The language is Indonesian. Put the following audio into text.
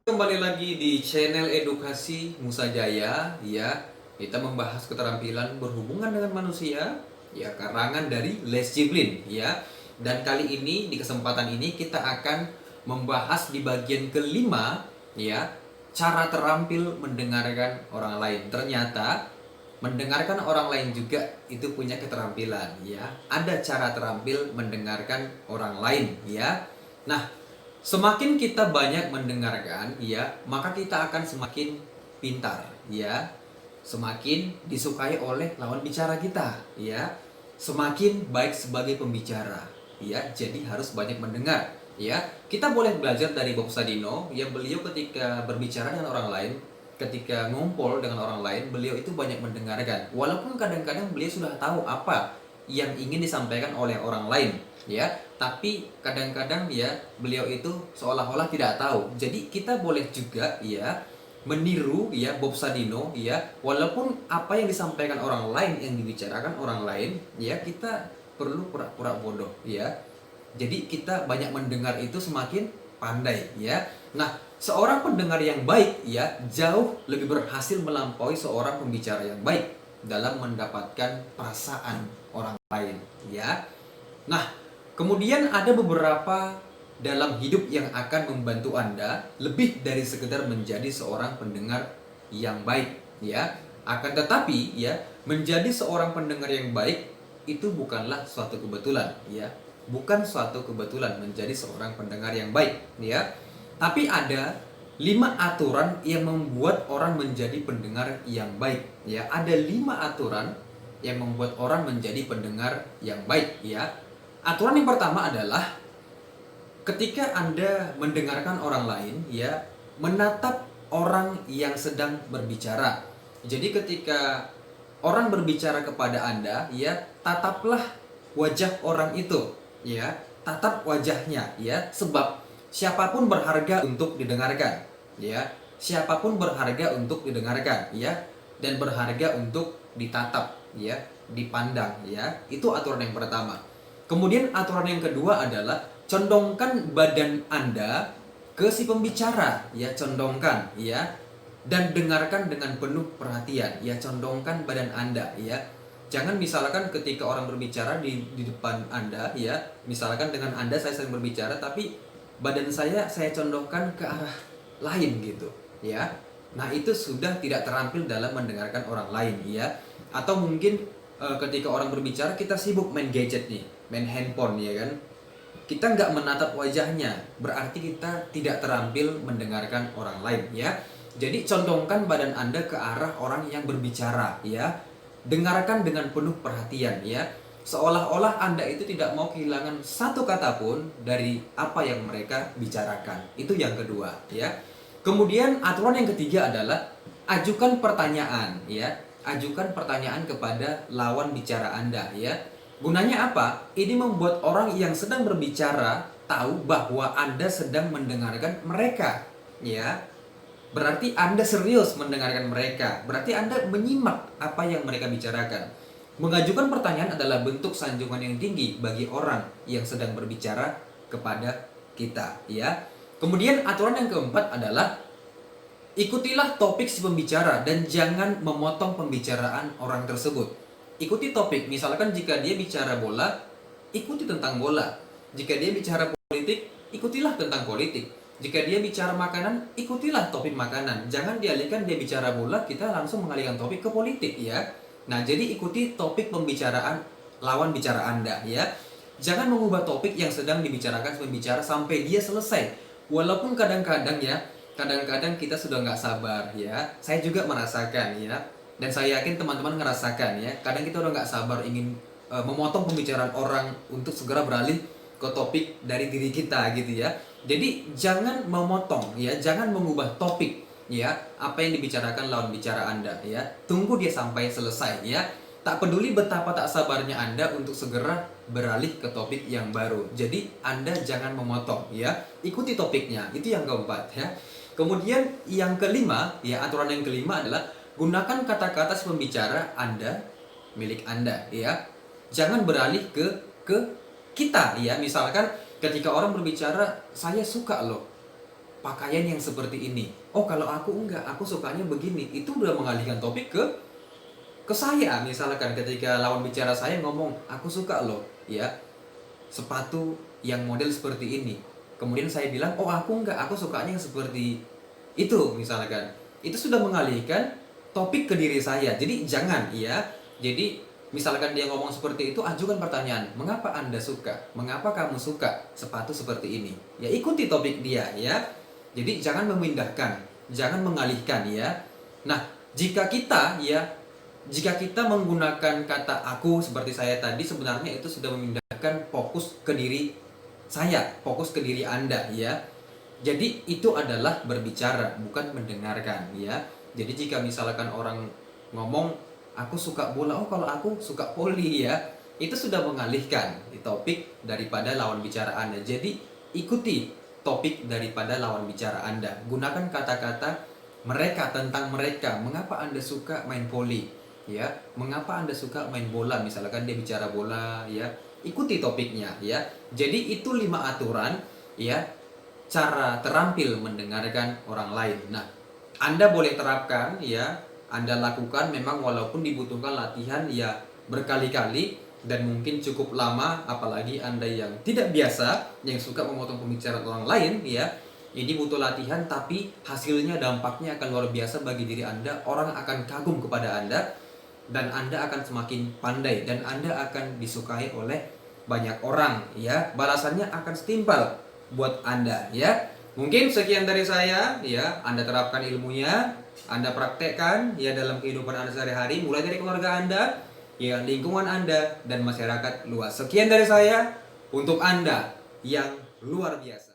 Kembali lagi di channel edukasi Musa Jaya, ya. Kita membahas keterampilan berhubungan dengan manusia, ya, karangan dari Les Giblin, ya. Dan kali ini di kesempatan ini kita akan membahas di bagian kelima, ya, cara terampil mendengarkan orang lain. Ternyata mendengarkan orang lain juga itu punya keterampilan, ya. Ada cara terampil mendengarkan orang lain, ya. Nah, semakin kita banyak mendengarkan, ya, maka kita akan semakin pintar, ya. Semakin disukai oleh lawan bicara kita, ya. Semakin baik sebagai pembicara, ya. Jadi harus banyak mendengar, ya. Kita boleh belajar dari Bob Sadino, ya. Beliau ketika berbicara dengan orang lain, ketika ngumpul dengan orang lain, beliau itu banyak mendengarkan. Walaupun kadang-kadang beliau sudah tahu apa yang ingin disampaikan oleh orang lain, ya, tapi kadang-kadang ya beliau itu seolah-olah tidak tahu. Jadi kita boleh juga ya meniru ya Bob Sadino, ya, walaupun apa yang disampaikan orang lain, yang dibicarakan orang lain, ya, kita perlu pura-pura bodoh, ya. Jadi kita banyak mendengar itu semakin pandai, ya. Nah, seorang pendengar yang baik, ya, jauh lebih berhasil melampaui seorang pembicara yang baik dalam mendapatkan perasaan orang lain, ya. Nah, kemudian ada beberapa dalam hidup yang akan membantu Anda lebih dari sekedar menjadi seorang pendengar yang baik, ya. Akan tetapi, ya, menjadi seorang pendengar yang baik itu bukanlah suatu kebetulan, ya. Bukan suatu kebetulan menjadi seorang pendengar yang baik, ya. Tapi ada 5 aturan yang membuat orang menjadi pendengar yang baik, ya. Ada 5 aturan yang membuat orang menjadi pendengar yang baik, ya. Aturan yang pertama adalah ketika Anda mendengarkan orang lain, ya, menatap orang yang sedang berbicara. Jadi ketika orang berbicara kepada Anda, ya, tataplah wajah orang itu, ya. Tatap wajahnya, ya, sebab siapapun berharga untuk didengarkan, ya. Siapapun berharga untuk didengarkan, ya, dan berharga untuk ditatap, ya, dipandang, ya. Itu aturan yang pertama. Kemudian aturan yang kedua adalah condongkan badan Anda ke si pembicara, ya, condongkan, ya, dan dengarkan dengan penuh perhatian, ya, condongkan badan Anda, ya. Jangan misalkan ketika orang berbicara di depan Anda, ya, misalkan dengan Anda saya sedang berbicara tapi badan saya condongkan ke arah lain gitu, ya. Nah, itu sudah tidak terampil dalam mendengarkan orang lain, ya. Atau mungkin ketika orang berbicara kita sibuk main gadget nih, main handphone, ya kan. Kita nggak menatap wajahnya, berarti kita tidak terampil mendengarkan orang lain, ya. Jadi condongkan badan Anda ke arah orang yang berbicara, ya. Dengarkan dengan penuh perhatian, ya. Seolah-olah Anda itu tidak mau kehilangan satu kata pun dari apa yang mereka bicarakan. Itu yang kedua, ya. Kemudian aturan yang ketiga adalah ajukan pertanyaan, ya. Ajukan pertanyaan kepada lawan bicara Anda, ya. Gunanya apa? Ini membuat orang yang sedang berbicara tahu bahwa Anda sedang mendengarkan mereka, ya. Berarti Anda serius mendengarkan mereka. Berarti Anda menyimak apa yang mereka bicarakan. Mengajukan pertanyaan adalah bentuk sanjungan yang tinggi bagi orang yang sedang berbicara kepada kita, ya. Kemudian aturan yang keempat adalah ikutilah topik si pembicara dan jangan memotong pembicaraan orang tersebut. Ikuti topik, misalkan jika dia bicara bola, ikuti tentang bola. Jika dia bicara politik, ikutilah tentang politik. Jika dia bicara makanan, ikutilah topik makanan. Jangan dialihkan dia bicara bola, kita langsung mengalihkan topik ke politik, ya. Nah, jadi ikuti topik pembicaraan lawan bicara Anda, ya. Jangan mengubah topik yang sedang dibicarakan pembicara sampai dia selesai. Walaupun kadang-kadang ya, kadang-kadang kita sudah nggak sabar, ya. Saya juga merasakan, ya. Dan saya yakin teman-teman ngerasakan, ya. Kadang kita udah nggak sabar ingin memotong pembicaraan orang untuk segera beralih ke topik dari diri kita, gitu ya. Jadi jangan memotong, ya. Jangan mengubah topik, ya. Apa yang dibicarakan lawan bicara Anda, ya. Tunggu dia sampai selesai, ya. Tak peduli betapa tak sabarnya Anda untuk segera beralih ke topik yang baru. Jadi Anda jangan memotong, ya. Ikuti topiknya. Itu yang keempat, ya. Kemudian yang kelima, ya, aturan yang kelima adalah gunakan kata-kata si pembicara Anda milik Anda, ya. Jangan beralih ke kita, ya. Misalkan Ketika orang berbicara, saya suka loh pakaian yang seperti ini. Oh, kalau aku enggak, aku sukanya begini. Itu udah mengalihkan topik ke saya. Misalkan ketika lawan bicara saya ngomong, aku suka loh ya sepatu yang model seperti ini. Kemudian saya bilang, oh aku enggak, aku sukanya yang seperti itu misalkan. Itu sudah mengalihkan topik ke diri saya. Jadi jangan ya. Jadi misalkan dia ngomong seperti itu, ajukan pertanyaan, mengapa Anda suka? Mengapa kamu suka sepatu seperti ini? Ya ikuti topik dia ya. Jadi jangan memindahkan, jangan mengalihkan ya. Nah, jika kita menggunakan kata aku seperti saya tadi, sebenarnya itu sudah memindahkan fokus ke diri saya, fokus ke diri Anda ya. Jadi itu adalah berbicara, bukan mendengarkan ya. Jadi jika misalkan orang ngomong aku suka bola, oh kalau aku suka voli ya, itu sudah mengalihkan topik daripada lawan bicara Anda. Jadi ikuti topik daripada lawan bicara Anda. Gunakan kata-kata mereka, tentang mereka. Mengapa Anda suka main voli? Ya, mengapa Anda suka main bola? Misalkan dia bicara bola ya, ikuti topiknya ya. Jadi itu 5 aturan ya, cara terampil mendengarkan orang lain. Nah, Anda boleh terapkan ya, Anda lakukan memang walaupun dibutuhkan latihan ya berkali-kali dan mungkin cukup lama, apalagi Anda yang tidak biasa, yang suka memotong pembicaraan orang lain ya. Ini butuh latihan, tapi hasilnya, dampaknya akan luar biasa bagi diri Anda. Orang akan kagum kepada Anda dan Anda akan semakin pandai dan Anda akan disukai oleh banyak orang ya. Balasannya akan setimpal buat Anda ya. Mungkin sekian dari saya ya, Anda terapkan ilmunya, Anda praktekkan ya dalam kehidupan Anda sehari-hari, mulai dari keluarga Anda, ya lingkungan Anda dan masyarakat luas. Sekian dari saya untuk Anda yang luar biasa.